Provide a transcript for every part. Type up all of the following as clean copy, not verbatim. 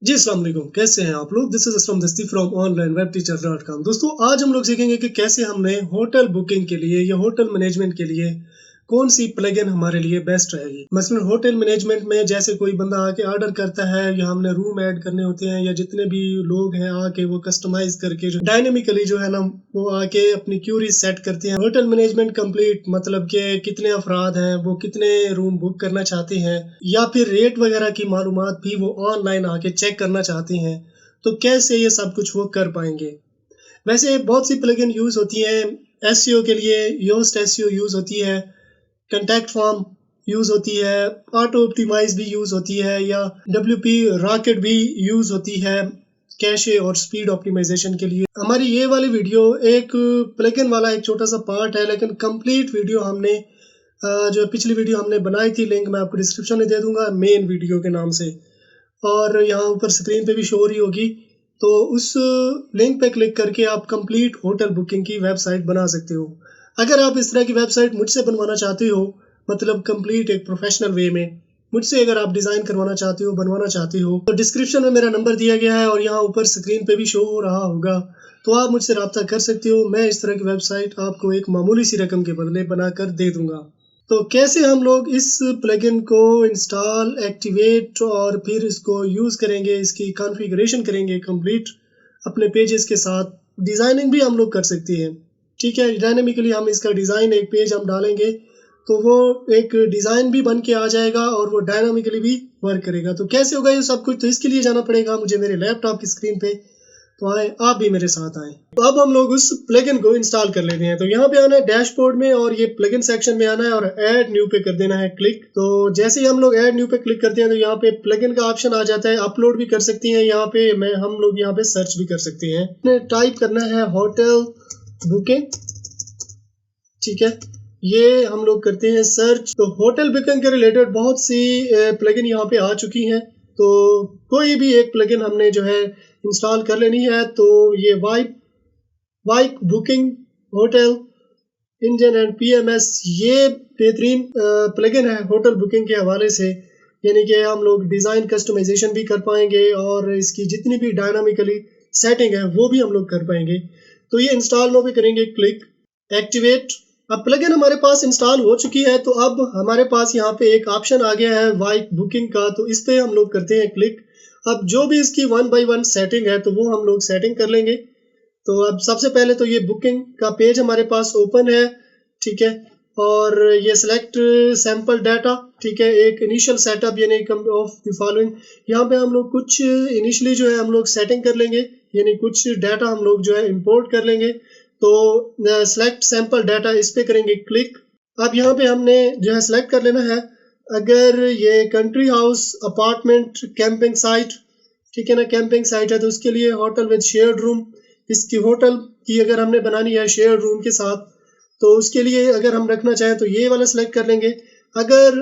जी अस्सलाम वालेकुम, कैसे हैं आप लोग? दिस इज़ असलम दस्ती फ्रॉम onlinewebteacher.com। दोस्तों आज हम लोग सीखेंगे कि कैसे हमने होटल बुकिंग के लिए या होटल मैनेजमेंट के लिए कौन सी प्लगइन हमारे लिए बेस्ट रहेगी। मसलन होटल मैनेजमेंट में जैसे कोई बंदा आके ऑर्डर करता है या हमने रूम ऐड करने होते हैं या जितने भी लोग हैं आके वो कस्टमाइज करके जो डायनेमिकली जो है ना वो आके अपनी क्यूरी सेट करते हैं। होटल मैनेजमेंट कंप्लीट मतलब कि कितने अफराद हैं, वो कितने रूम बुक करना चाहते हैं या फिर रेट वगैरह की मालूमात भी वो ऑनलाइन आके चेक करना चाहते हैं, तो कैसे ये सब कुछ वो कर पाएंगे। वैसे बहुत सी प्लगइन यूज़ होती हैं एसईओ के लिए। योस्ट एसईओ यूज़ होती है, कॉन्टैक्ट फॉर्म यूज़ होती है, ऑटो ऑप्टिमाइज़ भी यूज़ होती है या डब्ल्यूपी रॉकेट भी यूज़ होती है कैशे और स्पीड ऑप्टिमाइजेशन के लिए। हमारी ये वाली वीडियो एक प्लगइन वाला एक छोटा सा पार्ट है, लेकिन कंप्लीट वीडियो हमने जो पिछली वीडियो हमने बनाई थी, लिंक मैं आपको डिस्क्रिप्शन में दे दूंगा मेन वीडियो के नाम से, और यहाँ ऊपर स्क्रीन पे भी शो हो रही होगी। तो उस लिंक पे क्लिक करके आप कंप्लीट होटल बुकिंग की वेबसाइट बना सकते हो। अगर आप इस तरह की वेबसाइट मुझसे बनवाना चाहते हो, मतलब कंप्लीट एक प्रोफेशनल वे में मुझसे अगर आप डिज़ाइन करवाना चाहते हो, बनवाना चाहते हो, तो डिस्क्रिप्शन में मेरा नंबर दिया गया है और यहाँ ऊपर स्क्रीन पे भी शो हो रहा होगा, तो आप मुझसे रब्ता कर सकते हो। मैं इस तरह की वेबसाइट आपको एक मामूली सी रकम के बदले बनाकर दे दूंगा। तो कैसे हम लोग इस प्लगइन को इंस्टॉल, एक्टिवेट और फिर इसको यूज़ करेंगे, इसकी कॉन्फ़िगरेशन करेंगे कंप्लीट अपने पेजेस के साथ। डिज़ाइनिंग भी हम लोग कर सकते हैं, ठीक है। डायनेमिकली हम इसका डिज़ाइन एक पेज हम डालेंगे तो वो एक डिज़ाइन भी बन के आ जाएगा और वो डायनामिकली भी वर्क करेगा। तो कैसे होगा ये सब कुछ, तो इसके लिए जाना पड़ेगा मुझे मेरे लैपटॉप की स्क्रीन पे। तो आए आप भी मेरे साथ आएँ। तो अब हम लोग उस प्लगइन को इंस्टॉल कर लेते हैं। तो यहाँ पे आना है डैशबोर्ड में और ये प्लगइन सेक्शन में आना है और ऐड न्यू पे कर देना है क्लिक। तो जैसे ही हम लोग ऐड न्यू पे क्लिक करते हैं तो यहाँ पे प्लगइन का ऑप्शन आ जाता है। अपलोड भी कर सकती हैं यहाँ पे, हम लोग यहाँ पे सर्च भी कर सकते हैं। टाइप करना है होटल बुकिंग, ठीक है। ये हम लोग करते हैं सर्च। तो होटल बुकिंग के रिलेटेड बहुत सी प्लगइन यहाँ पे आ चुकी हैं, तो कोई भी एक प्लगइन हमने जो है इंस्टॉल कर लेनी है। तो ये वाइक booking hotel engine and PMS, ये बेहतरीन प्लगइन है होटल बुकिंग के हवाले से। यानी कि हम लोग डिज़ाइन कस्टमाइजेशन भी कर पाएंगे और इसकी जितनी भी डायनामिकली सेटिंग है वो भी हम लोग कर पाएंगे। तो ये इंस्टॉल नो पे करेंगे क्लिक, एक्टिवेट। अब प्लगइन हमारे पास इंस्टॉल हो चुकी है, तो अब हमारे पास यहाँ पे एक ऑप्शन आ गया है वाइक बुकिंग का, तो इस पे हम लोग करते हैं क्लिक। अब जो भी इसकी 1 बाय 1 सेटिंग है तो वो हम लोग सेटिंग कर लेंगे। तो अब सबसे पहले तो ये बुकिंग का पेज हमारे पास ओपन है, ठीक है। और ये सिलेक्ट सैंपल डाटा, ठीक है। एक इनिशियल सेटअप यानी ऑफ द फॉलोइंग, यहाँ पे हम लोग कुछ इनिशियली जो है हम लोग सेटिंग कर लेंगे, यानी कुछ डाटा हम लोग जो है इंपोर्ट कर लेंगे। तो सेलेक्ट सैंपल डाटा, इस पे करेंगे क्लिक। अब यहाँ पे हमने जो है सेलेक्ट कर लेना है, अगर ये country house, apartment, camping site, ठीक है ना, कैंपिंग साइट है तो उसके लिए होटल विद शेयर्ड रूम। इसकी होटल की अगर हमने बनानी है शेयर रूम के साथ, तो उसके लिए अगर हम रखना चाहें तो ये वाला सेलेक्ट कर लेंगे। अगर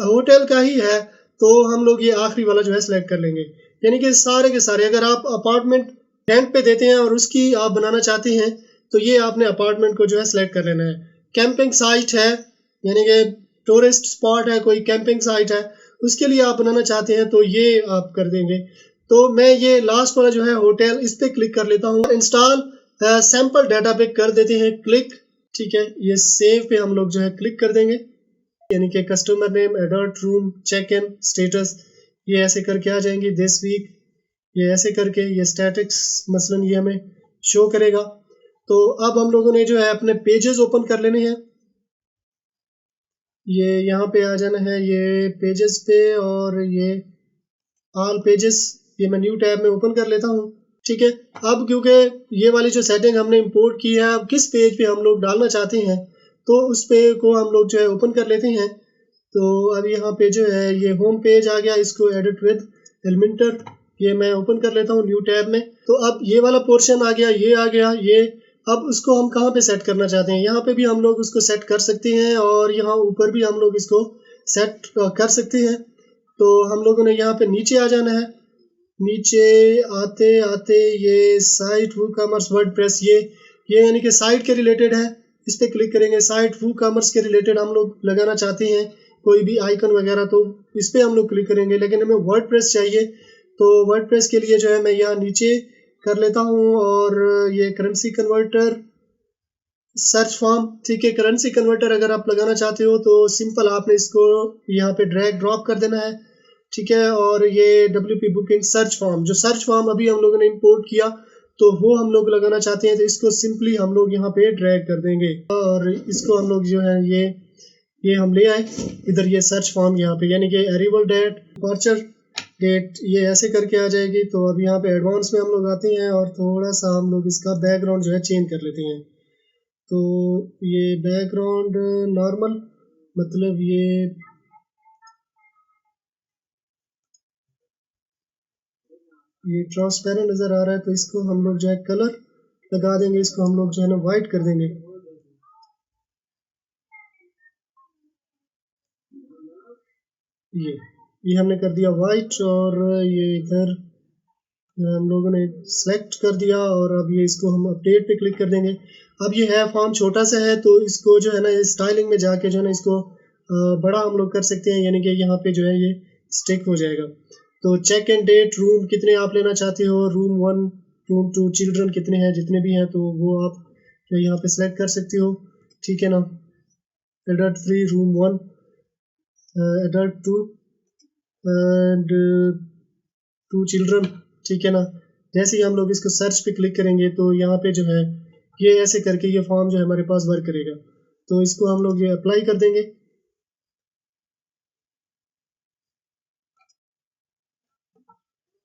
होटल का ही है तो हम लोग ये आखिरी वाला जो है सेलेक्ट कर लेंगे। यानी कि सारे के सारे, अगर आप अपार्टमेंट रेंट पे देते हैं और उसकी आप बनाना चाहते हैं तो ये आपने अपार्टमेंट को जो है सेलेक्ट कर लेना है। कैंपिंग साइट है यानी कि टूरिस्ट स्पॉट है, कोई कैंपिंग साइट है, उसके लिए आप बनाना चाहते हैं तो ये आप कर देंगे। तो मैं ये लास्ट वाला जो है होटल, इस पे क्लिक कर लेता हूँ। इंस्टॉल सैंपल डाटा पे कर देते हैं क्लिक, ठीक है। ये सेव पे हम लोग जो है क्लिक कर देंगे, यानी कि customer name, adult room, check in status, ये ऐसे करके आ जाएंगे। दिस वीक, ये ऐसे करके ये स्टैटिक्स मसलन ये हमें शो करेगा। तो अब हम लोगों ने जो है अपने पेजेस ओपन कर लेने हैं। ये यहाँ पे आ जाना है ये पेजेस पे और ये ऑल पेजेस, ये मैं न्यू टैब में ओपन कर लेता हूँ, ठीक है। अब क्योंकि ये वाली जो सेटिंग हमने इंपोर्ट की है, अब किस पेज पे हम लोग डालना चाहते हैं तो उस पे को हम लोग जो है ओपन कर लेते हैं। तो अब यहाँ पे जो है ये होम पेज आ गया, इसको एडिट विद एलिमेंटर, ये मैं ओपन कर लेता हूँ न्यू टैब में। तो अब ये वाला पोर्शन आ गया, ये आ गया ये। अब उसको हम कहाँ पे सेट करना चाहते हैं, यहाँ पे भी हम लोग उसको सेट कर सकते हैं और यहाँ ऊपर भी हम लोग इसको सेट कर सकते हैं। तो हम लोगों ने यहाँ पे नीचे आ जाना है। नीचे आते आते ये साइट वू कॉमर्स वर्डप्रेस, ये यानी कि साइट के रिलेटेड है, इस पे क्लिक करेंगे। साइट वू कॉमर्स के रिलेटेड हम लोग लगाना चाहते हैं कोई भी आइकन वगैरह, तो इस पे हम लोग क्लिक करेंगे। लेकिन हमें वर्डप्रेस चाहिए तो वर्डप्रेस के लिए जो है मैं यहाँ नीचे कर लेता हूँ और ये करेंसी कन्वर्टर सर्च फॉर्म, ठीक है। करेंसी कन्वर्टर अगर आप लगाना चाहते हो तो सिंपल आपने इसको यहाँ पे ड्रैग ड्रॉप कर देना है, ठीक है। और ये WP बुकिंग सर्च फॉर्म, जो सर्च फॉर्म अभी हम लोगों ने इंपोर्ट किया तो वो हम लोग लगाना चाहते हैं, तो इसको सिंपली हम लोग यहाँ पे ड्रैग कर देंगे और इसको हम लोग जो है ये हम ले आए इधर, ये सर्च फॉर्म यहाँ पे, यानी कि अराइवल डेट, डिपार्चर डेट, ये ऐसे करके आ जाएगी। तो अब यहाँ पे एडवांस में हम लोग आते हैं और थोड़ा सा हम लोग इसका बैकग्राउंड जो है चेंज कर लेते हैं। तो ये बैकग्राउंड नॉर्मल, मतलब ये ट्रांसपेरेंट नज़र आ रहा है, तो इसको हम लोग जो है कलर लगा देंगे, इसको हम लोग जो है ना वाइट कर देंगे। ये हमने कर दिया वाइट और ये इधर हम लोगों ने सेलेक्ट कर दिया और अब ये इसको हम अपडेट पे क्लिक कर देंगे। अब ये है फॉर्म छोटा सा है तो इसको जो है ना स्टाइलिंग में जाके जो है ना इसको बड़ा हम लोग कर सकते हैं, यानी कि यहाँ पे जो है ये स्टिक हो जाएगा। तो चेक एंड डेट, रूम कितने आप लेना चाहते हो, रूम 1, रूम 2, चिल्ड्रन कितने हैं, जितने भी हैं तो वो आप जो यहाँ पे सेलेक्ट कर सकते हो, ठीक है ना। Adult 3, room 1, adult 2 and 2 children, ठीक है ना। जैसे ही हम लोग इसको सर्च पे क्लिक करेंगे तो यहाँ पे जो है ये ऐसे करके ये फॉर्म जो है हमारे पास वर्क करेगा। तो इसको हम लोग ये अप्लाई कर देंगे,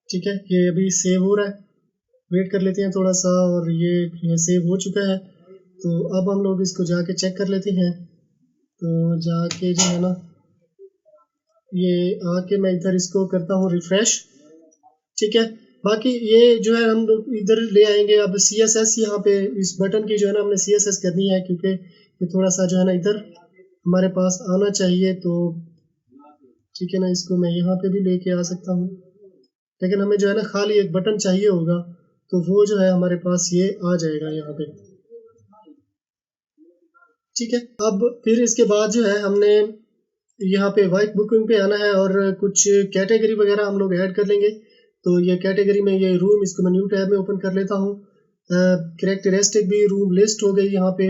ठीक है। ये अभी सेव हो रहा है, वेट कर लेते हैं थोड़ा सा और ये सेव हो चुका है। तो अब हम लोग इसको जाके चेक कर लेते हैं। तो जाके जो है ना ये आके मैं इधर इसको करता हूँ रिफ्रेश, ठीक है। बाकी ये जो है हम लोग इधर ले आएंगे। अब CSS यहाँ पे इस बटन की जो है ना हमने CSS करनी है, क्योंकि ये थोड़ा सा जो है ना इधर हमारे पास आना चाहिए। तो ठीक है ना, इसको मैं यहाँ पे भी लेके आ सकता हूँ, लेकिन हमें जो है ना खाली एक बटन चाहिए होगा, तो वो जो है हमारे पास ये आ जाएगा यहाँ पे, ठीक है। अब फिर इसके बाद जो है हमने यहाँ पे वाइट बुकिंग पे आना है और कुछ कैटेगरी वगैरह हम लोग ऐड कर लेंगे। तो ये कैटेगरी में ये रूम, इसको मैं न्यू टैब में ओपन कर लेता हूँ। कैरेक्टरिस्टिक भी रूम लिस्ट हो गई यहाँ पे।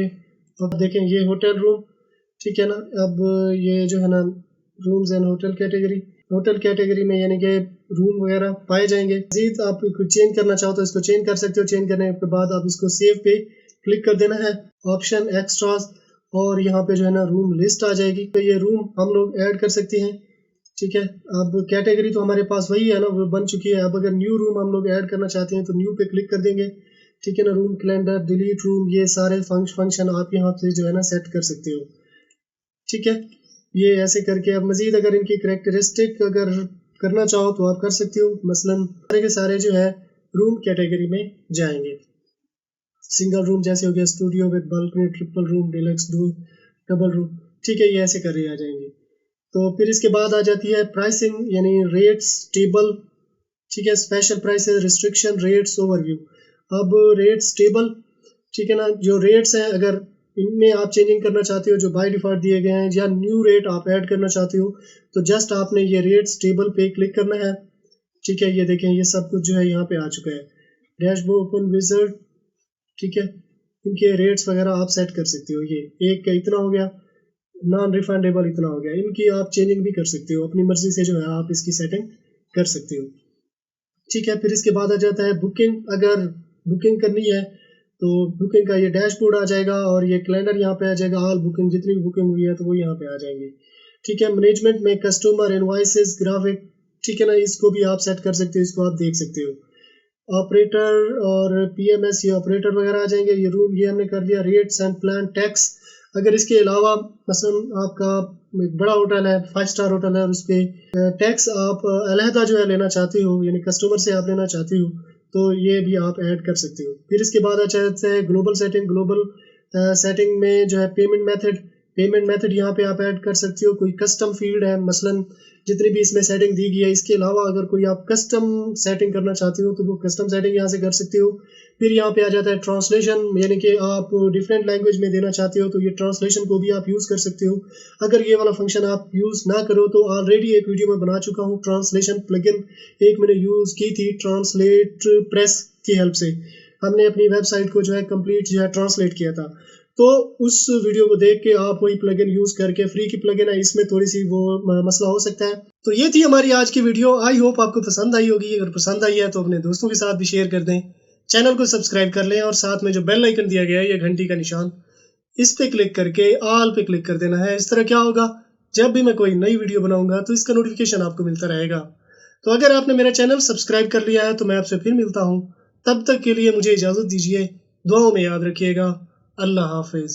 अब देखें ये होटल रूम, ठीक है ना। अब ये जो है ना रूम्स एंड होटल कैटेगरी में यानी कि रूम वगैरह पाए जाएंगे। मजीद आप कुछ चेंज करना चाहो तो इसको चेंज कर सकते हो। चेंज करने के बाद आप इसको सेव पे क्लिक कर देना है, ऑप्शन एक्स्ट्रास, और यहाँ पे जो है ना रूम लिस्ट आ जाएगी। तो ये रूम हम लोग ऐड कर सकते हैं, ठीक है। अब कैटेगरी तो हमारे पास वही है ना, वो बन चुकी है। अब अगर न्यू रूम हम लोग ऐड करना चाहते हैं तो न्यू पे क्लिक कर देंगे, ठीक है ना। रूम कैलेंडर, डिलीट रूम, ये सारे फंक्शन आप यहाँ से जो है ना सेट कर सकते हो, ठीक है। ये ऐसे करके अब मजीद अगर इनकी करेक्टरिस्टिक अगर करना चाहो तो आप कर सकते हो। मसलन सारे के सारे जो है रूम कैटेगरी में जाएंगे। सिंगल रूम जैसे हो गया studio with balcony, triple room, deluxe room, double room, ठीक है। ये ऐसे कर आ जाएंगे। तो फिर इसके बाद आ जाती है प्राइसिंग, यानी रेट्स टेबल, ठीक है। Special prices, restriction, rates, overview. अब रेट्स टेबल, ठीक है ना। जो रेट्स हैं अगर इनमें आप चेंजिंग करना चाहते हो जो बाय डिफॉल्ट दिए गए हैं, या न्यू रेट आप ऐड करना चाहते हो, तो जस्ट आपने ये रेट्स टेबल पे क्लिक करना है, ठीक है। ये देखें ये सब कुछ जो है यहाँ पे आ चुका है। डैशबोर्ड ओपन विजर्ड, ठीक है। इनके रेट्स वगैरह आप सेट कर सकते हो। ये एक का इतना हो गया, नॉन रिफंडेबल इतना हो गया। इनकी आप चेंजिंग भी कर सकते हो अपनी मर्जी से, जो है आप इसकी सेटिंग कर सकते हो, ठीक है। फिर इसके बाद आ जाता है बुकिंग। अगर बुकिंग करनी है तो बुकिंग का ये डैशबोर्ड आ जाएगा और ये कैलेंडर यहाँ पे आ जाएगा। ऑल बुकिंग, जितनी भी बुकिंग हुई है तो वो यहाँ पे आ जाएंगे, ठीक है। मैनेजमेंट में कस्टमर, इनवॉइसेस, ग्राफिक, ठीक है ना, इसको भी आप सेट कर सकते हो, इसको आप देख सकते हो। ऑपरेटर और PMS, ये ऑपरेटर वगैरह आ जाएंगे। ये रूम ये हमने कर दिया। Rates and plan, tax. अगर इसके अलावा मसलन आपका एक बड़ा होटल है, 5 स्टार होटल है, और उस पर टैक्स आप अलहदा जो है लेना चाहते हो, यानी कस्टमर से आप लेना चाहते हो, तो ये भी आप ऐड कर सकते हो। फिर इसके बाद आ जाता है ग्लोबल सेटिंग। ग्लोबल सेटिंग में जो है पेमेंट मेथड, पेमेंट मेथड यहाँ पे आप ऐड कर सकते हो। कोई कस्टम फील्ड है, मसलन जितनी भी इसमें सेटिंग दी गई है, इसके अलावा अगर कोई आप कस्टम सेटिंग करना चाहते हो तो वो कस्टम सेटिंग यहाँ से कर सकते हो। फिर यहाँ पे आ जाता है ट्रांसलेशन, यानी कि आप डिफरेंट लैंग्वेज में देना चाहते हो तो ये ट्रांसलेशन को भी आप यूज़ कर सकते हो। अगर ये वाला फंक्शन आप यूज़ ना करो तो ऑलरेडी एक वीडियो में बना चुका हूँ ट्रांसलेशन प्लगइन, एक मैंने यूज़ की थी ट्रांसलेट प्रेस की हेल्प से। हमने अपनी वेबसाइट को जो है कंप्लीट जो है ट्रांसलेट किया था। तो उस वीडियो को देख के आप वही प्लगइन यूज़ करके, फ्री की प्लगइन है, इसमें थोड़ी सी वो मसला हो सकता है। तो ये थी हमारी आज की वीडियो। आई होप आपको पसंद आई होगी। अगर पसंद आई है तो अपने दोस्तों के साथ भी शेयर कर दें, चैनल को सब्सक्राइब कर लें और साथ में जो बेल आइकन दिया गया है, ये घंटी का निशान, इस पे क्लिक करके ऑल पे क्लिक कर देना है। इस तरह क्या होगा, जब भी मैं कोई नई वीडियो बनाऊंगा तो इसका नोटिफिकेशन आपको मिलता रहेगा। तो अगर आपने मेरा चैनल सब्सक्राइब कर लिया है तो मैं आपसे फिर मिलता हूँ। तब तक के लिए मुझे इजाज़त दीजिए। दुआओं में याद रखिएगा। अल्लाह हाफिज़।